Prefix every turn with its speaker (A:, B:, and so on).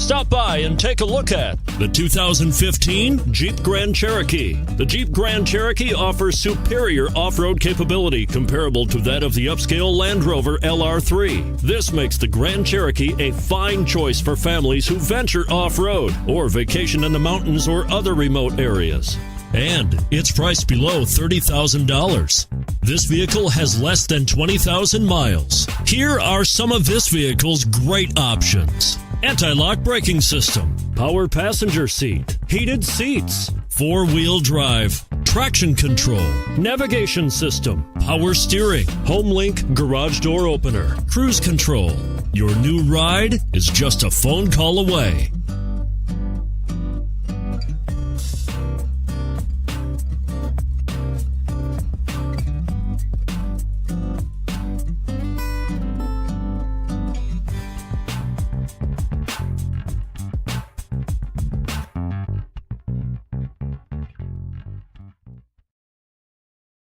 A: Stop by and take a look at the 2015 Jeep Grand Cherokee. The Jeep Grand Cherokee offers superior off-road capability comparable to that of the upscale Land Rover LR3. This makes the Grand Cherokee a fine choice for families who venture off-road or vacation in the mountains or other remote areas. And it's priced below $30,000. This vehicle has less than 20,000 miles. Here are some of this vehicle's great options: anti-lock braking system, power passenger seat, heated seats, four-wheel drive, traction control, navigation system, power steering, HomeLink garage door opener, cruise control. Your new ride is just a phone call away.